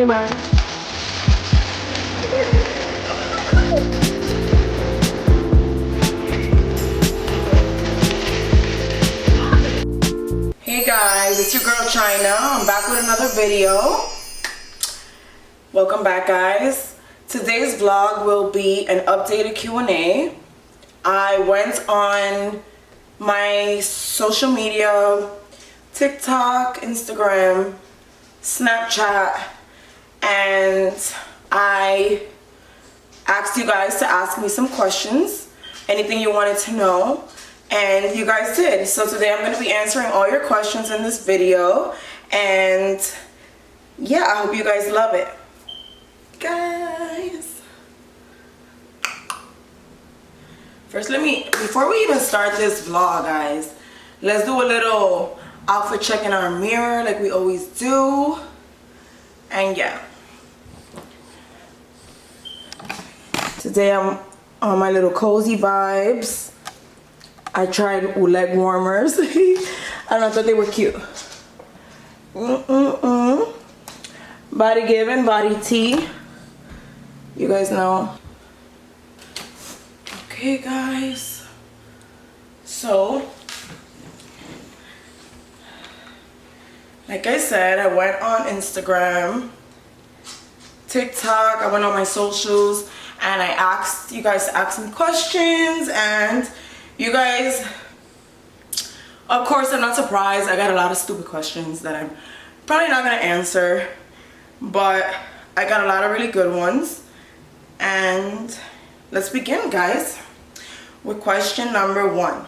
Dreamer. Hey guys, it's your girl China. I'm back with another video. Welcome back, guys. Today's vlog will be an updated Q&A. I went on my social media, TikTok, Instagram, Snapchat, and I asked you guys to ask me some questions, anything you wanted to know, and you guys did. So today I'm going to be answering all your questions in this video, and yeah, I hope you guys love it. Guys, first before we even start this vlog, guys, let's do a little outfit check in our mirror like we always do. And yeah, today I'm on my little cozy vibes. I tried leg warmers and I thought they were cute. Body Given, body tea. You guys know. Okay, guys. So, like I said, I went on Instagram, TikTok, I went on my socials, and I asked you guys to ask me questions, and you guys, of course, I'm not surprised. I got a lot of stupid questions that I'm probably not going to answer, but I got a lot of really good ones. And let's begin, guys, with question number 1.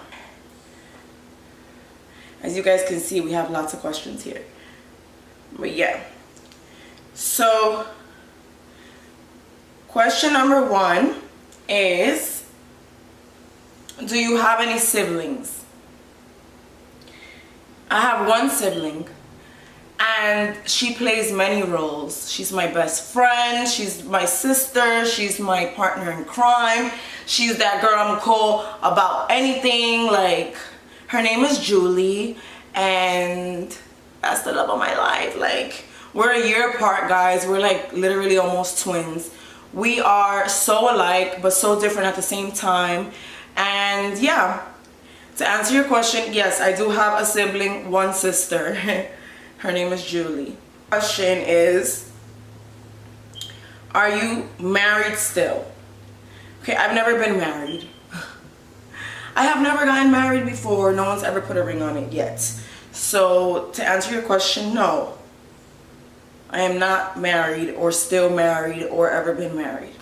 As you guys can see, we have lots of questions here. But yeah. So, question number 1 is, do you have any siblings? I have one sibling, and she plays many roles. She's my best friend, she's my sister, she's my partner in crime, she's that girl I'm call about anything. Like, her name is Julie, and that's the love of my life. Like, we're a year apart, guys. We're like literally almost twins. We are so alike but so different at the same time. And yeah, to answer your question, yes, I do have a sibling, one sister. Her name is Julie. Question is, are you married still? Okay, I've never been married. I have never gotten married before. No one's ever put a ring on it yet. So to answer your question, no. I am not married or still married or ever been married.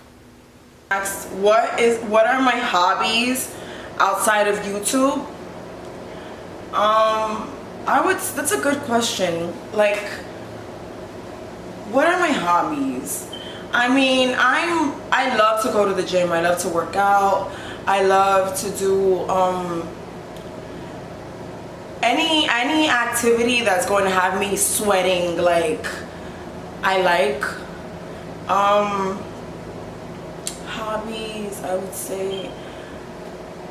Asked, what are my hobbies outside of YouTube? That's a good question. Like, what are my hobbies? I mean, I love to go to the gym. I love to work out. I love to do any activity that's going to have me sweating. Like, I like hobbies, I would say,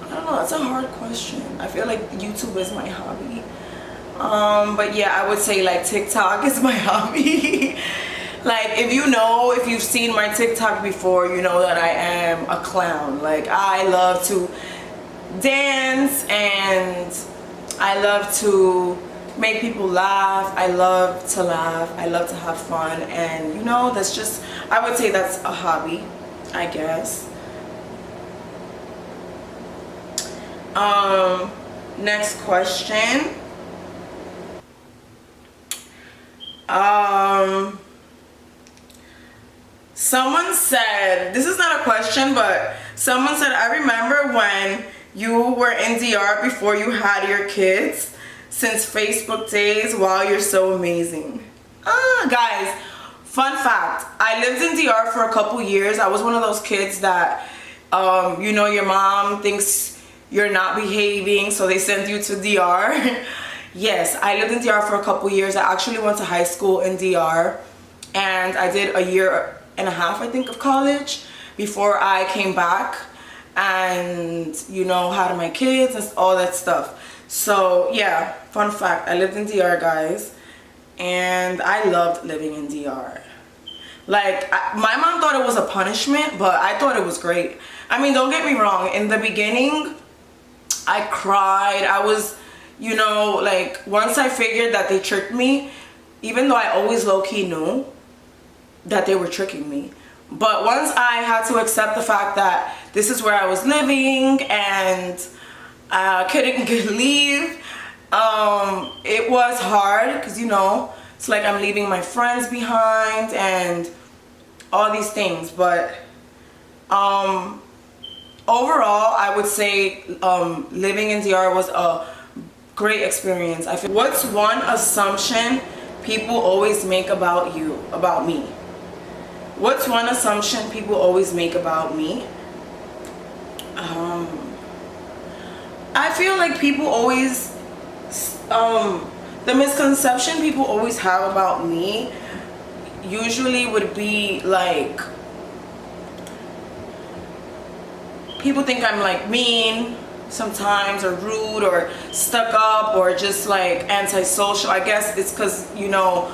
I don't know, that's a hard question. I feel like YouTube is my hobby. But yeah, I would say like TikTok is my hobby. Like, if you've seen my TikTok before, you know that I am a clown. Like, I love to dance and I love to make people laugh. I love to laugh. I love to have fun. And you know, that's just, I would say that's a hobby, I guess. Next question. Someone said, this is not a question, but someone said, I remember when you were in DR before you had your kids, since Facebook days. Wow, you're so amazing. Guys, fun fact, I lived in DR for a couple years. I was one of those kids that, you know, your mom thinks you're not behaving, so they send you to DR. Yes, I lived in DR for a couple years. I actually went to high school in DR, and I did a year and a half, I think, of college before I came back and, you know, had my kids and all that stuff. So yeah, fun fact, I lived in DR, guys, and I loved living in DR. Like, my mom thought it was a punishment, but I thought it was great. I mean, don't get me wrong. In the beginning, I cried. I was, you know, like, once I figured that they tricked me, even though I always low-key knew that they were tricking me. But once I had to accept the fact that this is where I was living and I couldn't leave, it was hard because, you know, it's like I'm leaving my friends behind and all these things. But overall, I would say living in DR was a great experience. I feel. What's one assumption people always make about you, about me? What's one assumption people always make about me? I feel like people always, the misconception people always have about me usually would be like, people think I'm like mean sometimes, or rude, or stuck up, or just like antisocial. I guess it's because, you know,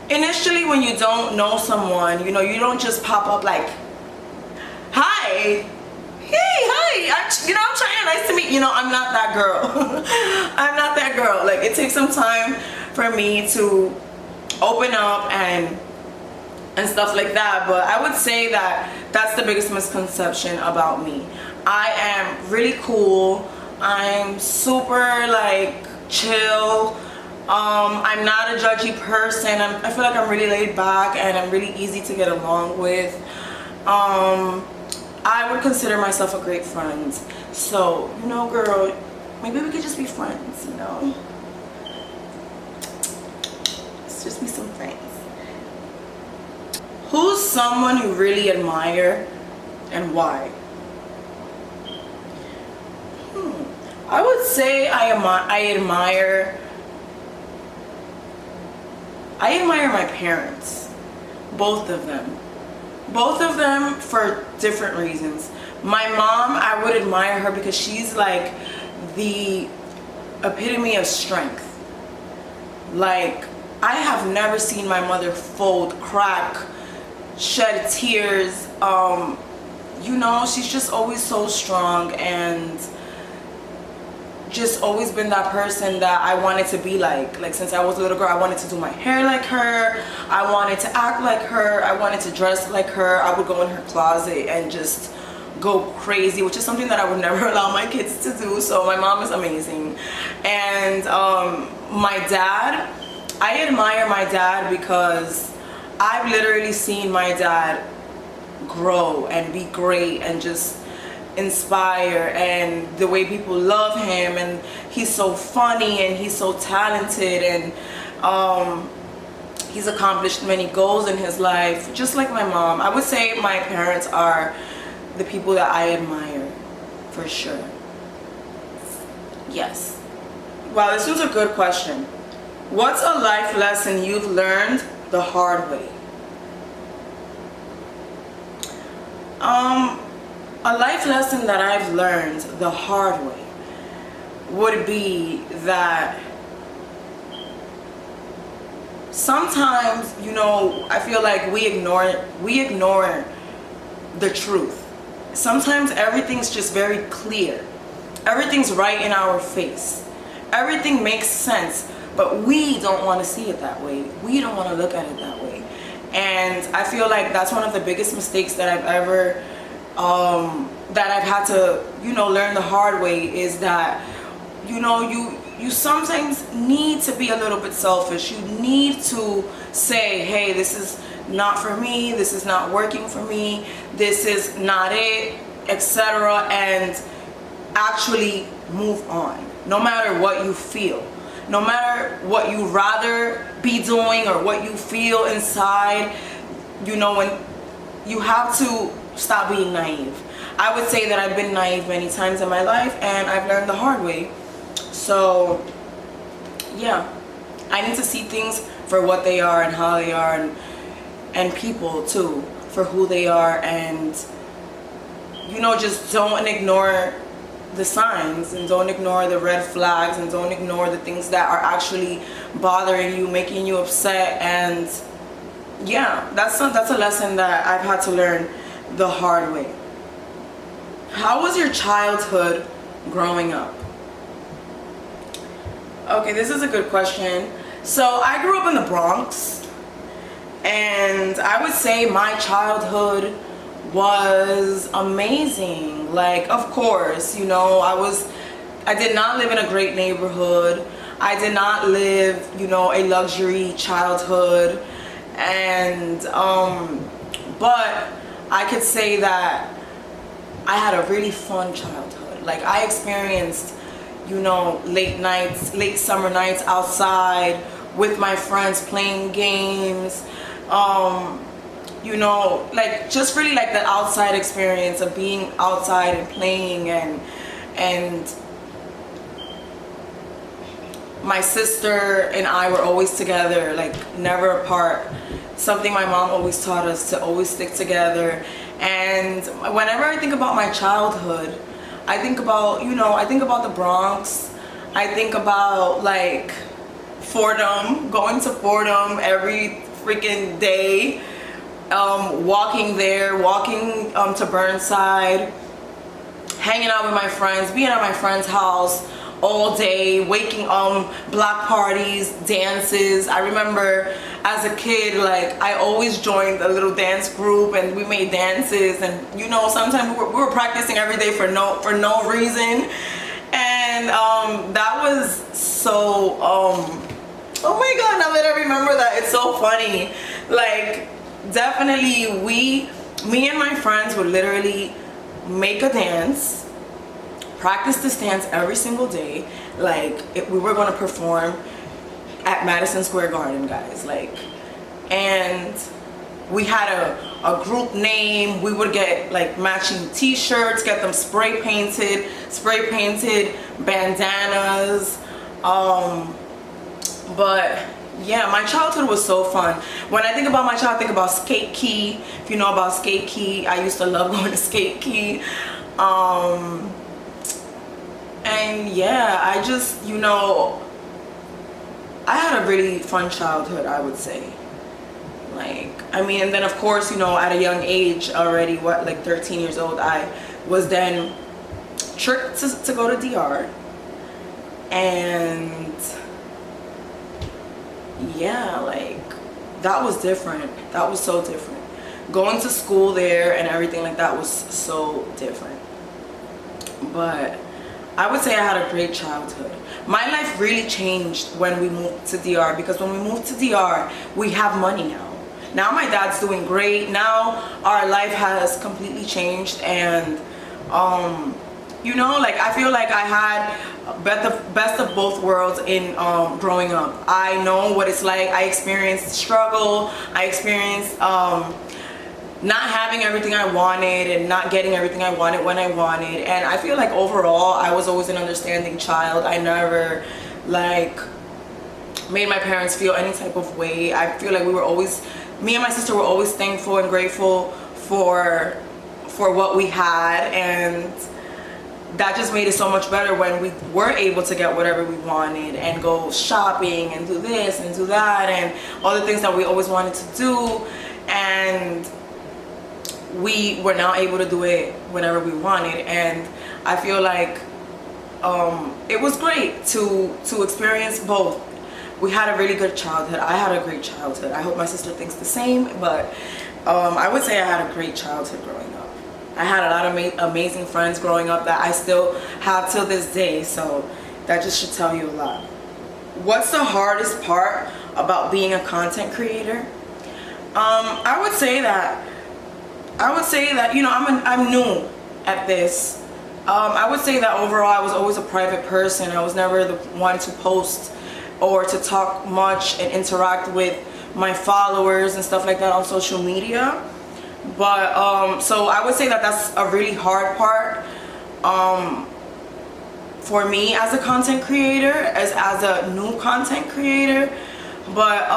initially when you don't know someone, you know, you don't just pop up like, hi, hey, hi, you know, I'm trying, nice to meet you. Know, I'm not that girl. I'm not that girl. Like, it takes some time for me to open up and stuff like that. But I would say that that's the biggest misconception about me. I am really cool. I'm super like chill. I'm not a judgy person. I feel like I'm really laid back and I'm really easy to get along with. I would consider myself a great friend. So, you know, girl, maybe we could just be friends, you know? Let's just be some friends. Who's someone you really admire and why? I would say I admire my parents, both of them for different reasons. My mom, I would admire her because she's like the epitome of strength. Like, I have never seen my mother fold, crack, shed tears. You know, she's just always so strong and just always been that person that I wanted to be like. Like, since I was a little girl, I wanted to do my hair like her. I wanted to act like her. I wanted to dress like her. I would go in her closet and just go crazy, which is something that I would never allow my kids to do. So my mom is amazing. And my dad, I admire my dad because I've literally seen my dad grow and be great and just inspire, and the way people love him, and he's so funny and he's so talented, and he's accomplished many goals in his life, just like my mom. I would say my parents are the people that I admire for sure. Yes. Wow, this was a good question. What's a life lesson you've learned the hard way? A life lesson that I've learned the hard way would be that sometimes, you know, I feel like we ignore the truth. Sometimes everything's just very clear. Everything's right in our face. Everything makes sense, but we don't want to see it that way. We don't want to look at it that way. And I feel like that's one of the biggest mistakes that I've ever that I've had to, you know, learn the hard way, is that, you know, you sometimes need to be a little bit selfish. You need to say, hey, this is not for me, this is not working for me, this is not it, etc., and actually move on, no matter what you feel, no matter what you rather be doing or what you feel inside. You know, when you have to stop being naive. I would say that I've been naive many times in my life, and I've learned the hard way. So yeah, I need to see things for what they are and how they are, and people too for who they are, and, you know, just don't ignore the signs, and don't ignore the red flags, and don't ignore the things that are actually bothering you, making you upset, and yeah, that's a lesson that I've had to learn the hard way. How was your childhood growing up? Okay, this is a good question. So I grew up in the Bronx, and I would say my childhood was amazing. Like, of course, you know, I did not live in a great neighborhood. I did not live, you know, a luxury childhood. And but I could say that I had a really fun childhood. Like, I experienced, you know, late nights, late summer nights outside with my friends playing games. You know, like, just really like the outside experience of being outside and playing, and my sister and I were always together, like never apart. Something my mom always taught us, to always stick together. And whenever I think about my childhood, I think about, you know, I think about the Bronx. I think about like Fordham, going to Fordham every freaking day, walking there, walking to Burnside, hanging out with my friends, being at my friend's house all day, waking block parties, dances. I remember as a kid, like, I always joined a little dance group, and we made dances, and you know, sometimes we were practicing every day for no reason. And that was so oh my god, now that I remember that, it's so funny. Like, definitely me and my friends would literally make a dance, practice this dance every single day. Like, we were going to perform at Madison Square Garden, guys. Like, and we had a group name. We would get like matching t-shirts, get them spray painted bandanas. But yeah, my childhood was so fun. When I think about my childhood, I think about Skate Key. If you know about Skate Key, I used to love going to Skate Key. And yeah, I just, you know, I had a really fun childhood, I would say. Like, I mean, and then of course, you know, at a young age already, like 13 years old, I was then tricked to go to DR. And yeah, like, that was different. That was so different. Going to school there and everything like that was so different. But I would say I had a great childhood. My life really changed when we moved to DR, because when we moved to DR, we have money now. Now my dad's doing great. Now our life has completely changed, and you know, like, I feel like I had the best of both worlds in growing up. I know what it's like. I experienced struggle. I experienced not having everything I wanted and not getting everything I wanted when I wanted. And I feel like overall I was always an understanding child. I never like made my parents feel any type of way. I feel like we were always, me and my sister were always thankful and grateful for what we had, and that just made it so much better when we were able to get whatever we wanted and go shopping and do this and do that and all the things that we always wanted to do. And we were now able to do it whenever we wanted. And I feel like it was great to experience both. We had a really good childhood. I had a great childhood. I hope my sister thinks the same, but I would say I had a great childhood growing up. I had a lot of amazing friends growing up that I still have till this day, so that just should tell you a lot. What's the hardest part about being a content creator? I would say that, you know, I'm new at this. I would say that overall I was always a private person. I was never the one to post or to talk much and interact with my followers and stuff like that on social media. But so I would say that that's a really hard part for me as a content creator, as a new content creator. But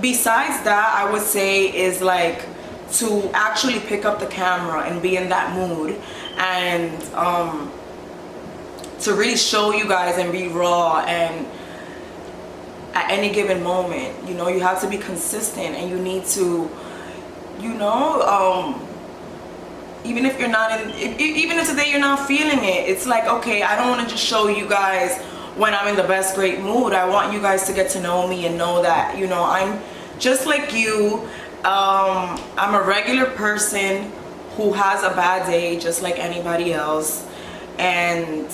besides that, I would say is like to actually pick up the camera and be in that mood, and to really show you guys and be raw and at any given moment. You know, you have to be consistent, and you need to, you know, even if you're not in, even if today you're not feeling it, it's like, okay, I don't want to just show you guys when I'm in the best great mood. I want you guys to get to know me and know that, you know, I'm just like you. I'm a regular person who has a bad day just like anybody else, and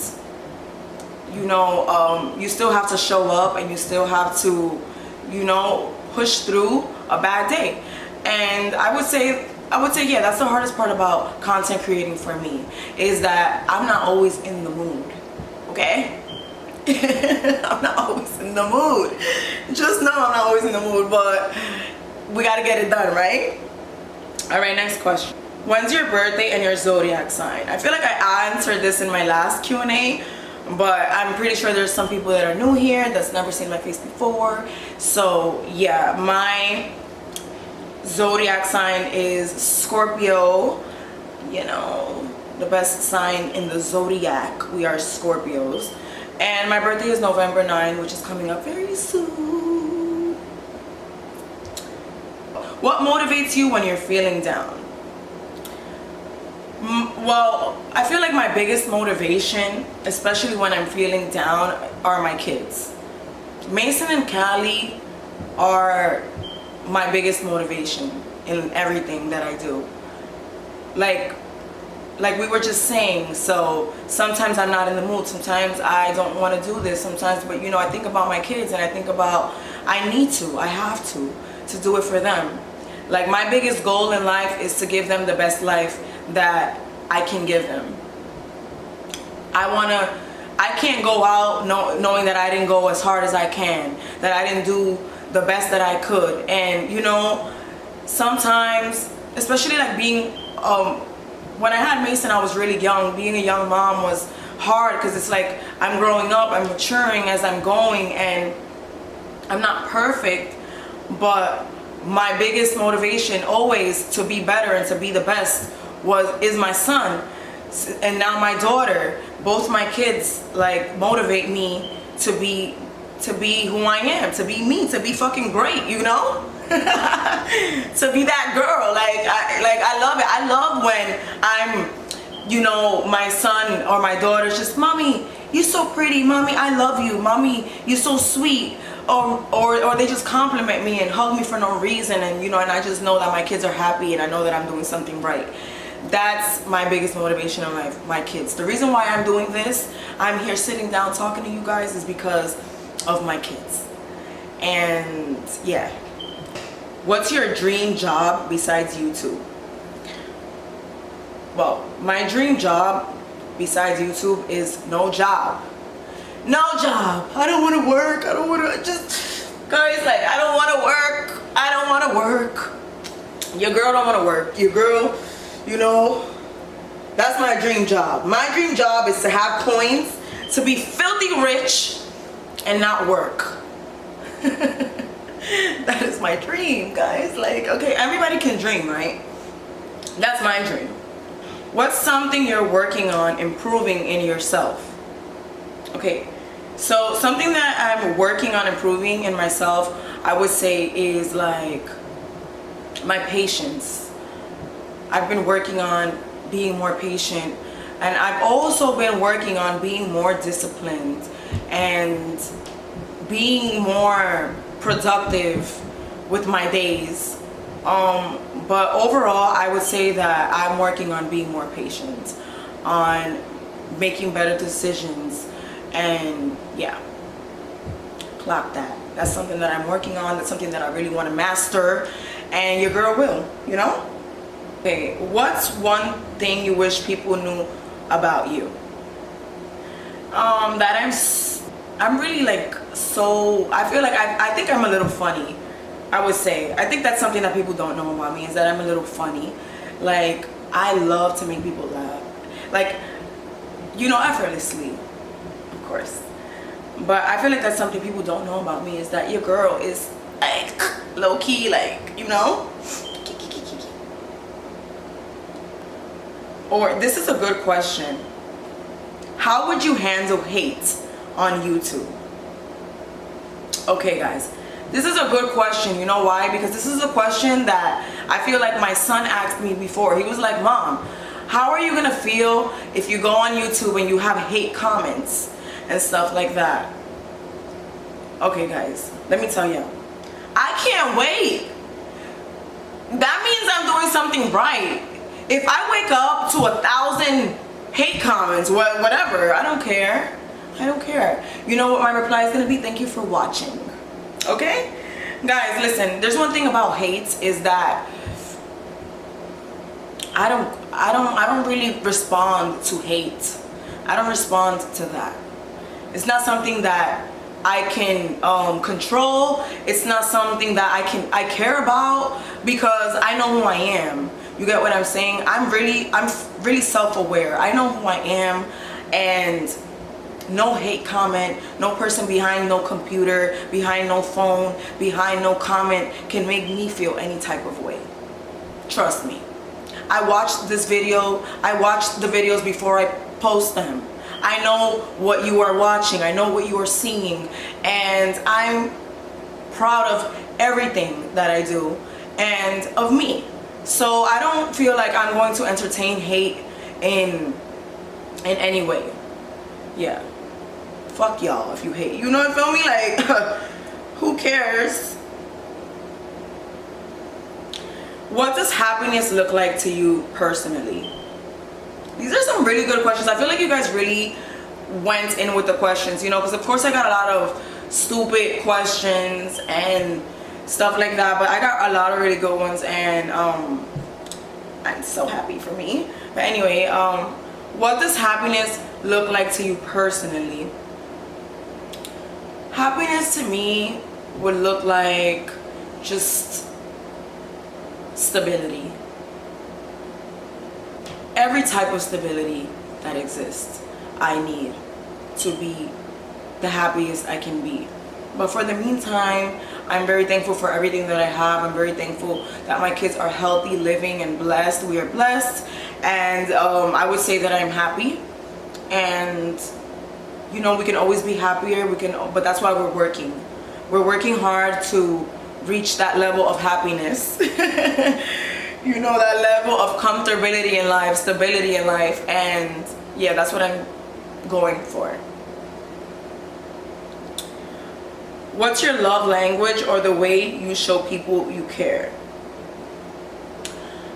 you know, you still have to show up, and you still have to, you know, push through a bad day. And I would say, yeah, that's the hardest part about content creating for me, is that I'm not always in the mood, okay? I'm not always in the mood. Just know I'm not always in the mood, but we gotta get it done, right? All right, next question. When's your birthday and your zodiac sign? I feel like I answered this in my last Q&A, but I'm pretty sure there's some people that are new here that's never seen my face before. So yeah, my zodiac sign is Scorpio. You know, the best sign in the zodiac. We are Scorpios. And my birthday is November 9, which is coming up very soon. What motivates you when you're feeling down? Well, I feel like my biggest motivation, especially when I'm feeling down, are my kids. Mason and Callie are my biggest motivation in everything that I do. Like we were just saying, so sometimes I'm not in the mood, sometimes I don't want to do this, sometimes, but you know, I think about my kids, and I think about, I have to do it for them. Like, my biggest goal in life is to give them the best life that I can give them. I can't go out knowing that I didn't go as hard as I can, that I didn't do the best that I could. And you know, sometimes, especially like being, when I had Mason, I was really young. Being a young mom was hard, because it's like I'm growing up, I'm maturing as I'm going, and I'm not perfect, but my biggest motivation always to be better and to be the best is my son, and now my daughter. Both my kids like motivate me to be who I am, to be me, to be fucking great, you know? To be that girl. I love it. I love when I'm, you know, my son or my daughter's just, mommy, you're so pretty, mommy, I love you, mommy, you're so sweet. Or they just compliment me and hug me for no reason, and you know, and I just know that my kids are happy, and I know that I'm doing something right. That's my biggest motivation in life, my kids. The reason why I'm doing this, I'm here sitting down talking to you guys, is because of my kids. And yeah. What's your dream job besides YouTube? Well, my dream job besides YouTube is no job. No job. I don't want to work. I don't want to, just, guys, like, I don't want to work. I don't want to work. Your girl don't want to work. Your girl, you know, that's my dream job. My dream job is to have coins, to be filthy rich, and not work. That is my dream, guys. Like, okay, everybody can dream, right? That's my dream. What's something you're working on improving in yourself? Okay, so something that I'm working on improving in myself, I would say, is like my patience. I've been working on being more patient, and I've also been working on being more disciplined and being more productive with my days. But overall, I would say that I'm working on being more patient, on making better decisions, and yeah, clock that. That's something that I'm working on. That's something that I really want to master, and your girl will, you know? Okay, what's one thing you wish people knew about you? I'm really like, so I feel like I think I'm a little funny. I would say, I think that's something that people don't know about me, is that I'm a little funny. Like, I love to make people laugh, like, you know, effortlessly, of course. But I feel like that's something people don't know about me, is that your girl is like low-key, like, you know. Or this is a good question. How would you handle hate on YouTube? Okay, guys, this is a good question. You know why? Because this is a question that I feel like my son asked me before. He was like, Mom, how are you gonna feel if you go on YouTube and you have hate comments and stuff like that? Okay, guys, let me tell you, I can't wait. That means I'm doing something right. If I wake up to 1,000 hate comments, whatever, I don't care. I don't care. You know what my reply is gonna be? Thank you for watching. Okay? Guys, listen, there's one thing about hate is that I don't really respond to hate. I don't respond to that. It's not something that I can control. It's not something that I care about, because I know who I am. You get what I'm saying? I'm really self-aware. I know who I am, and no hate comment, no person behind no computer, behind no phone, behind no comment can make me feel any type of way. Trust me. I watched this video. I watched the videos before I post them. I know what you are watching. I know what you are seeing. And I'm proud of everything that I do and of me. So I don't feel like I'm going to entertain hate in any way. Yeah. Fuck y'all if you hate. You know what, feel me? Like, who cares? What does happiness look like to you personally? These are some really good questions. I feel like you guys really went in with the questions, you know, because of course I got a lot of stupid questions and stuff like that, but I got a lot of really good ones, and I'm so happy for me. But anyway, what does happiness look like to you personally? Happiness to me would look like just stability. Every type of stability that exists, I need to be the happiest I can be. But for the meantime, I'm very thankful for everything that I have. I'm very thankful that my kids are healthy, living, and blessed. We are blessed. And I would say that I'm happy. And, you know, we can always be happier. But that's why we're working. We're working hard to reach that level of happiness. You know, that level of comfortability in life, stability in life. And yeah, that's what I'm going for. What's your love language, or the way you show people you care?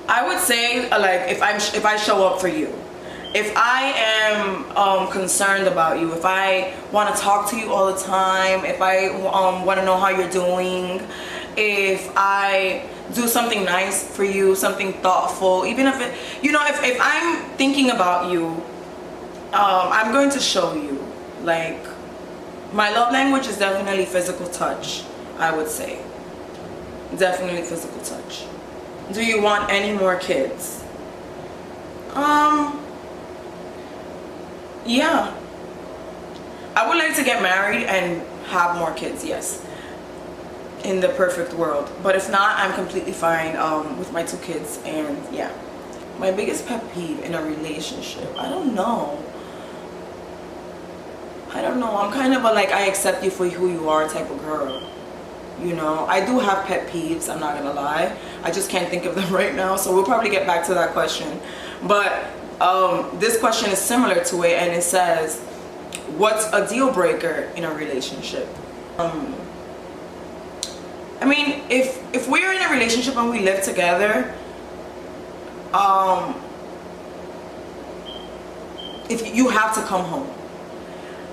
I would say, like, if I show up for you, if I am concerned about you, if I want to talk to you all the time, if I want to know how you're doing, if I do something nice for you, something thoughtful, even if it, you know, if I'm thinking about you, I'm going to show you. Like, my love language is definitely physical touch, I would say. Definitely physical touch. Do you want any more kids? Yeah. I would like to get married and have more kids, yes. In the perfect world. But if not, I'm completely fine with my 2 kids, and yeah. My biggest pet peeve in a relationship, I don't know. I'm kind of a, like, I accept you for who you are type of girl. You know, I do have pet peeves, I'm not gonna lie. I just can't think of them right now, so we'll probably get back to that question. But this question is similar to it, and it says, what's a deal breaker in a relationship? I mean, if we're in a relationship and we live together, if you have to come home.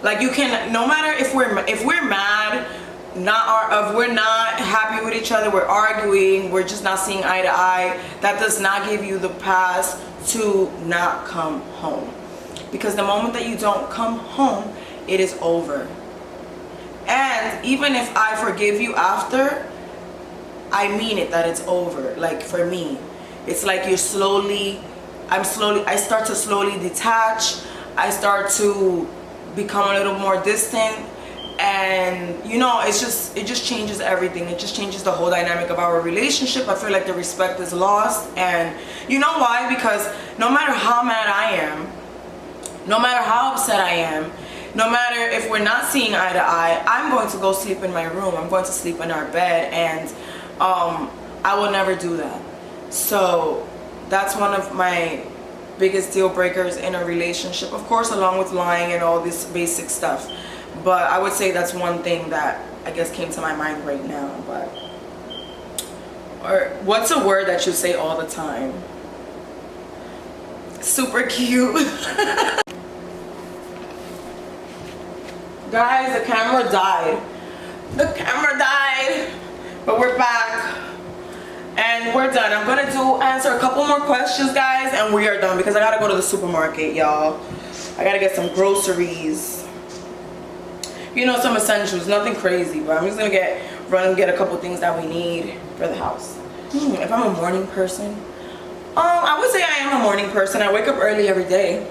Like, you can, no matter if we're mad, if we're not happy with each other, we're arguing, we're just not seeing eye to eye, that does not give you the pass to not come home. Because the moment that you don't come home, it is over. And even if I forgive you after, I mean it, that it's over. Like, for me, it's like I start to slowly detach. I start to become a little more distant, and you know, it just changes everything. It just changes the whole dynamic of our relationship. I feel like the respect is lost. And you know why? Because no matter how mad I am, no matter how upset I am, no matter if we're not seeing eye to eye, I'm going to go sleep in my room. I'm going to sleep in our bed, and I will never do that. So that's one of my biggest deal breakers in a relationship, of course, along with lying and all this basic stuff. But I would say that's one thing that I guess came to my mind right now. But, or what's a word that you say all the time? Super cute. Guys, the camera died. The camera died. But we're back. And we're done. I'm gonna answer a couple more questions, guys, and we are done because I gotta go to the supermarket, y'all. I gotta get some groceries. You know, some essentials, nothing crazy, but I'm just gonna run and get a couple things that we need for the house. If I'm a morning person, I would say I am a morning person. I wake up early every day.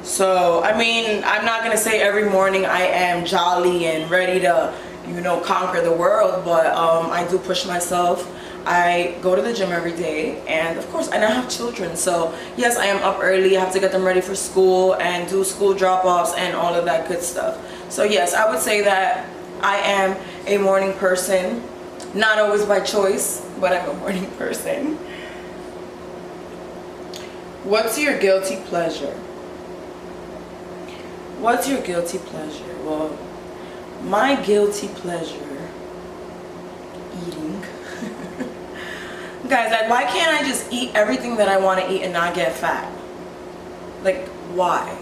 So, I mean, I'm not gonna say every morning I am jolly and ready to, you know, conquer the world, but I do push myself. I go to the gym every day, and of course I now have children, so yes, I am up early. I have to get them ready for school and do school drop-offs and all of that good stuff. So yes, I would say that I am a morning person, not always by choice, but I'm a morning person. What's your guilty pleasure? What's your guilty pleasure? Well, my guilty pleasure, eating. Guys, like, why can't I just eat everything that I want to eat and not get fat? Like, why?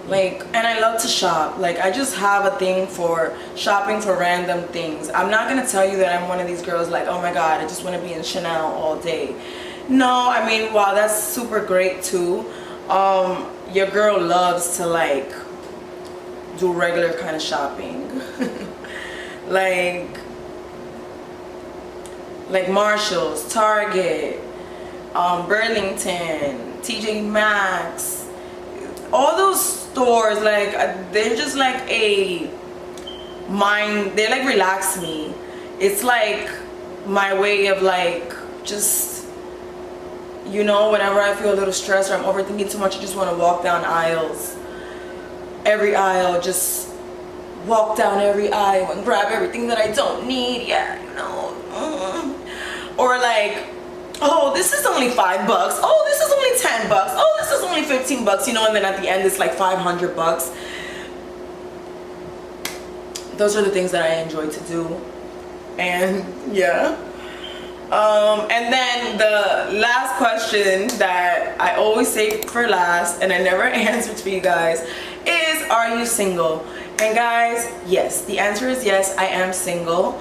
Like, and I love to shop. Like, I just have a thing for shopping for random things. I'm not gonna tell you that I'm one of these girls like, oh my god, I just want to be in Chanel all day. No, I mean, wow, that's super great too. Your girl loves to like do regular kind of shopping. like Marshalls, Target, Burlington, TJ Maxx, all those stores, like they're just like they like relax me. It's like my way of like just, you know, whenever I feel a little stressed or I'm overthinking too much, I just want to walk down aisles. Every aisle, just walk down every aisle and grab everything that I don't need. Yeah, you know. Or like, oh, this is only $5. Oh, this is only $10. Oh, this is only $15, you know, and then at the end it's like $500. Those are the things that I enjoy to do. And yeah. And then the last question that I always save for last and I never answer to you guys is, are you single? And guys, yes, the answer is yes, I am single.